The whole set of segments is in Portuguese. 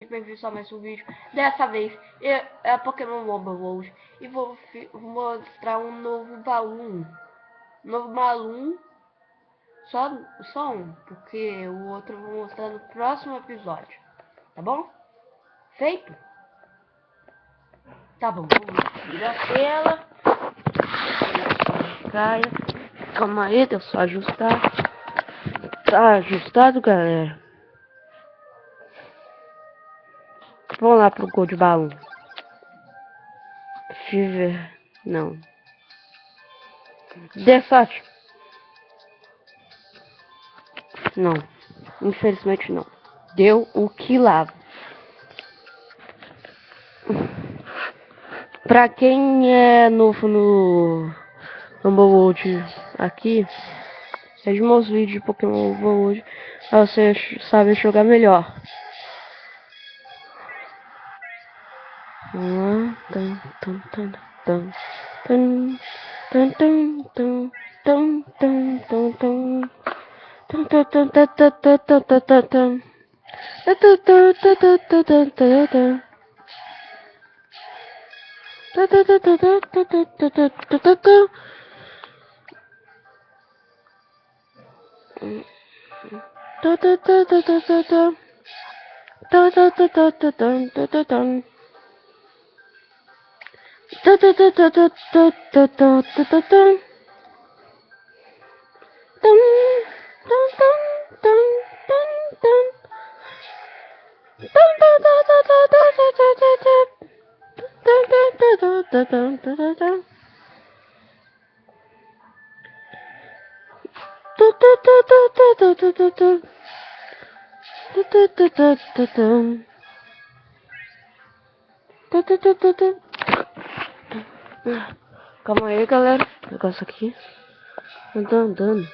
Bem-vindos a mais um vídeo. Dessa vez é Pokémon Mobile World e vou mostrar um novo baú. Só um, porque o outro eu vou mostrar no próximo episódio. Tá bom? Feito? Tá bom, vamos virar a tela. Caia. Calma aí, deixa eu só ajustar. Tá ajustado, galera? Vamos lá pro Gold Balloon. Fever. Não. Desate. Não. Infelizmente não. Deu o que lá. Pra quem é novo no World aqui, é de meus vídeos de Pokémon World, pra você saber jogar melhor. Vamos Calma aí, galera. O negócio aqui não tá andando.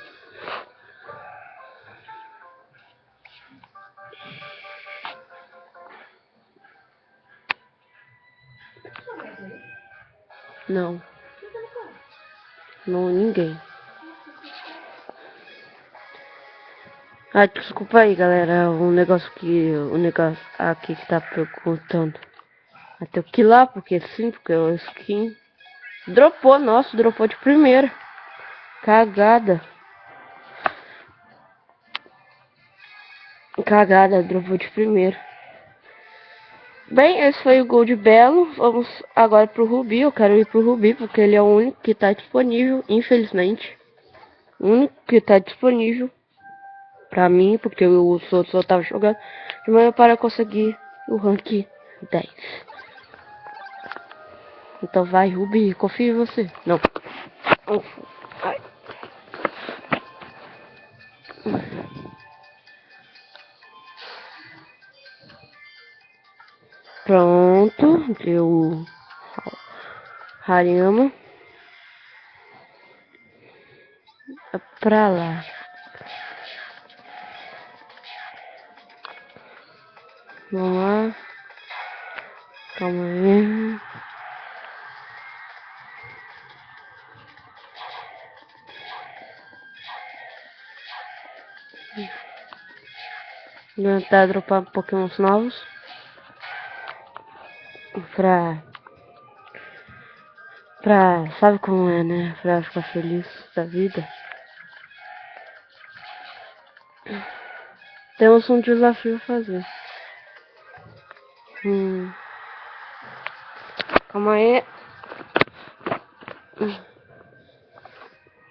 Não. Não, ninguém. Ah, desculpa aí, galera. O negócio aqui que tá perguntando. Até o que lá, porque sim, porque o skin dropou, nossa, dropou de primeira. Cagada. Cagada, dropou de primeira. Bem, esse foi o Gold Belo. Vamos agora pro Rubi. Eu quero ir pro Rubi porque ele é o único que tá disponível, infelizmente. O único que tá disponível pra mim, porque o outro só tava jogando de manhã para conseguir o rank 10. Então vai, Rubi, confio em você. Não. Ai. Pronto, deu o Hariyama. Pra lá. Vamos lá. Calma aí. Vou tentar dropar Pokémons novos. Sabe como é, né? Pra ficar feliz da vida. Temos um desafio a fazer. Calma aí.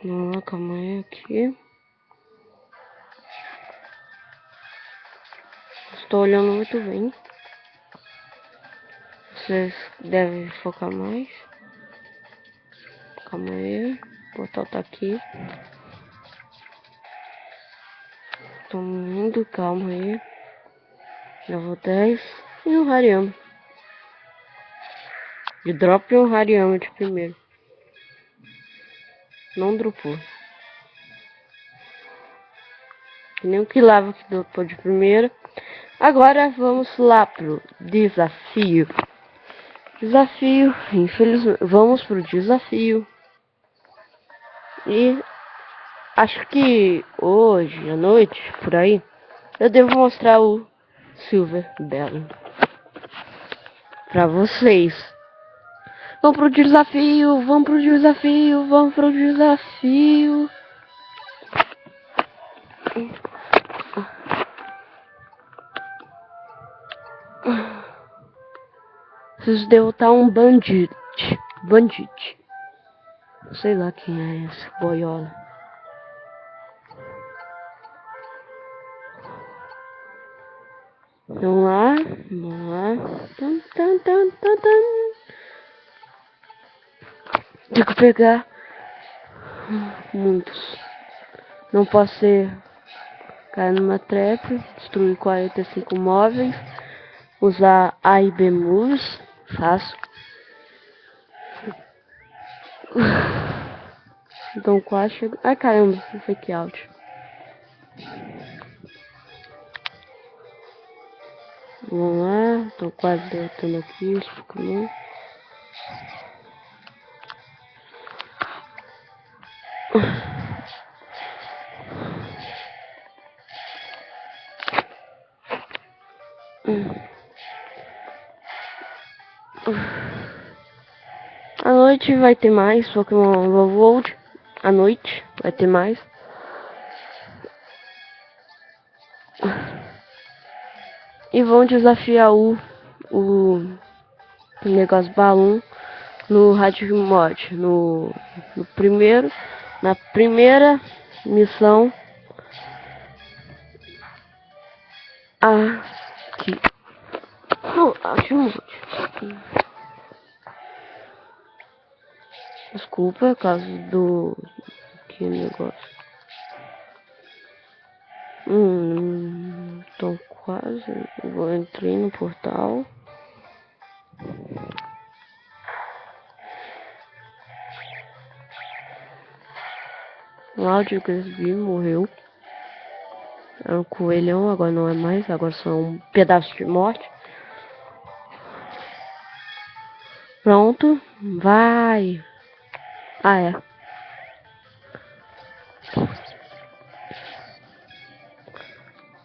Vamos lá, calma aí aqui. Estou olhando muito bem. Vocês devem focar mais. Calma aí. O portal tá aqui. Tô indo, calma aí. Level 10. E um Hariyama. De drop um Hariyama de primeiro. Não dropou. Nem o que lava que dropou de primeira. Agora vamos lá pro desafio. Infelizmente, vamos pro desafio. E acho que hoje à noite, por aí, eu devo mostrar o Silver Belo. Pra vocês. Vamos pro desafio, vamos pro desafio, vamos pro desafio. Preciso derrotar um bandit. Sei lá quem é esse boiola. Vamos lá. Tenho que pegar muitos. Não posso ser cair numa trap. Destruir 45 móveis. Usar A e B moves. Faço. Então quase chego. Ai caramba, fake out. Vamos lá, tô quase derrotando aqui os Pokémon. À noite vai ter mais Pokémon World. À noite vai ter mais. E vão desafiar o negócio balão no Rádio Mod. Na primeira missão. Aqui. Não, Rádio Mod. Desculpa, é caso do... Que negócio. Tô quase. Entrei no portal. Claudio Grisby morreu. Era um coelhão, agora não é mais. Agora são um pedaço de morte. Pronto. Vai. Ah, é.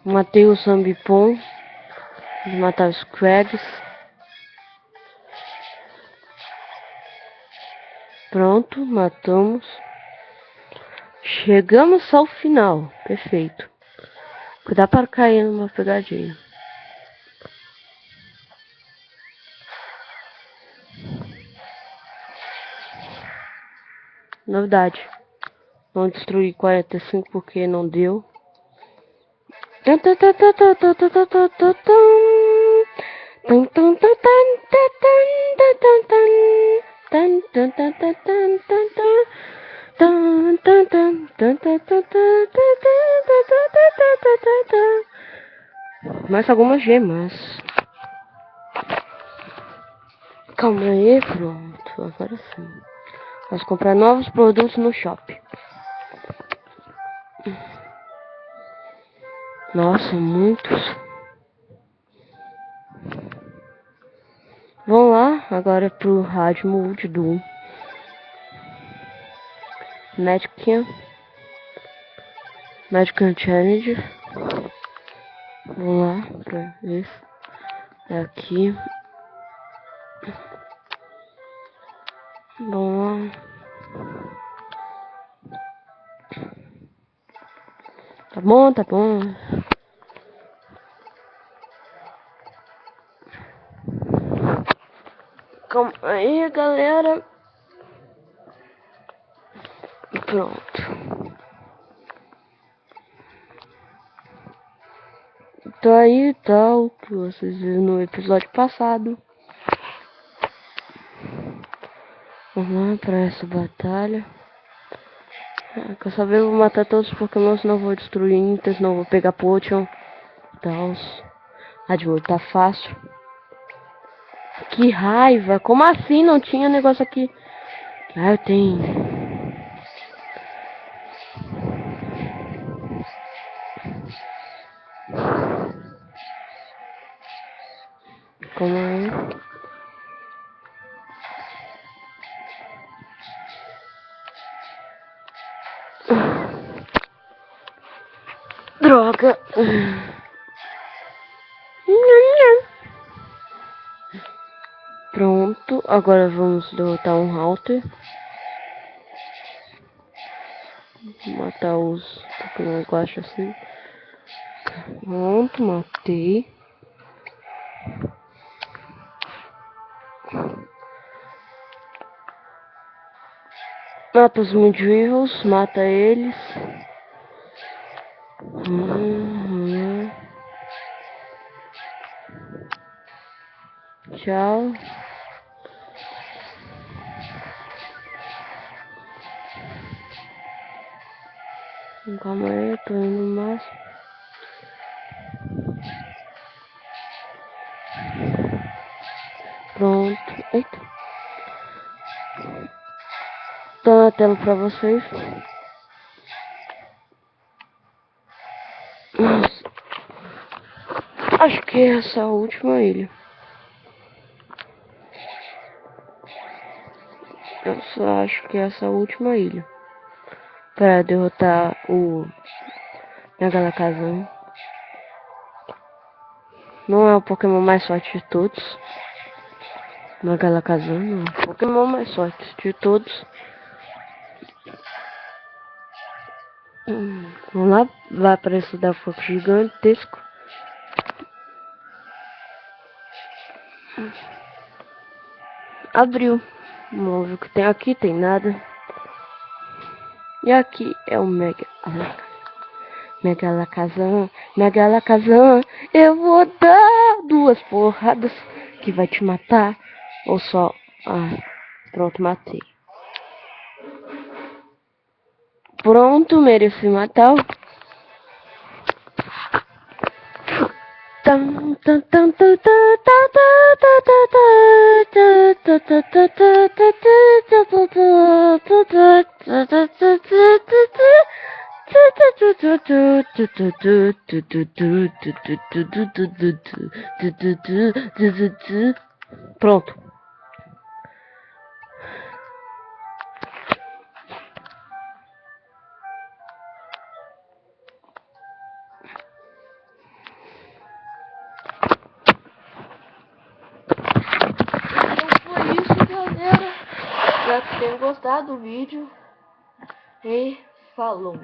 Matei o Sambipom. De matar os Craigs. Pronto, matamos. Chegamos ao final. Perfeito. Cuidado para cair numa pegadinha. Novidade. Vamos destruir 45 porque não deu. Mais algumas gemas. Calma aí, pronto. Agora sim. Vamos comprar novos produtos no shopping. Nossa, muitos. Vamos lá, agora pro Rádio Mode do Magic Challenge. Vamos lá pra esse. É aqui. Vamos lá. Tá bom, tá bom. Calma aí, galera. Pronto. Tá aí tal, que vocês viram no episódio passado. Vamos lá pra essa batalha. Quer saber? Eu vou matar todos os Pokémon, senão eu vou destruir Inter, senão eu vou pegar Potion. Tal. Admir, tá fácil. Que raiva! Como assim? Não tinha negócio aqui. Ah, eu tenho. Como é? Droga! Pronto, agora vamos derrotar um Halter. Matar os Pokémon guacha assim. Pronto, matei. Mata os Midrivals, mata eles. Tchau. Calma aí, tô indo no máximo. Pronto. Eita. Tô na tela pra vocês. Nossa. Acho que essa é a última ilha. Eu só acho que essa é a última ilha. Para derrotar o Megalakazam. Não é o Pokémon mais forte de todos. Megalakazam não é o Pokémon mais forte de todos. Vamos lá, vai aparecer da fogo gigantesco. Abriu. Vamos ver o que tem aqui, tem nada. E aqui é o Megalakazam, Megalakazam, eu vou dar 2 porradas que vai te matar. Ou só, pronto, matei. Pronto, mereci matar. Pronto. Então foi isso, galera. Espero que tenham gostado do vídeo. E falou.